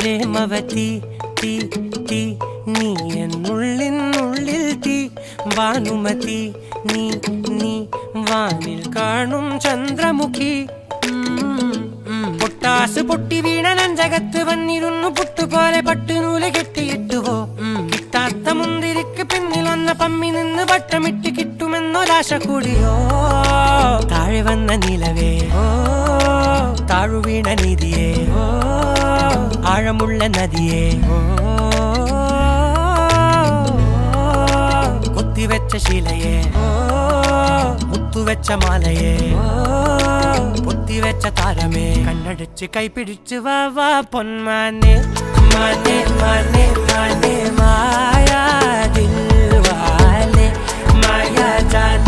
പ്രേമവതി തീ തീ നീ എന്നുള്ളിൽ തീ ഭാനുമതി നീ നീ വാനിൽ കാണും ചന്ദ്രമുഖി പൊട്ടാസ് പൊട്ടി വീണ നെഞ്ചകത്ത് വന്നിരുന്നു പുട്ടുപോലെ പട്ടുനൂല് കെട്ടിയിട്ടുവോ കിട്ടാത്ത മുന്തിരിക്ക് പിന്നിൽ വന്ന പമ്മി നിന്ന് വട്ടമിട്ട് കിട്ടുമെന്നൊരാശ കൂടിയോ താഴെ വന്ന നിലവേ താഴു വീണ നിധിയേ ആഴമുള്ള നദിയേ കൊത്തിവെച്ച ശിലയേ മുത്തുവെച്ച മാലയേ പൊത്തിവെച്ച താരമേ കണ്ണടച്ച് കൈപിടിച്ച് വാ വാ പൊന്മാനെ മാനെ മാനെ മാനെ മായാ ദിൽവാലെ മായാ ജാല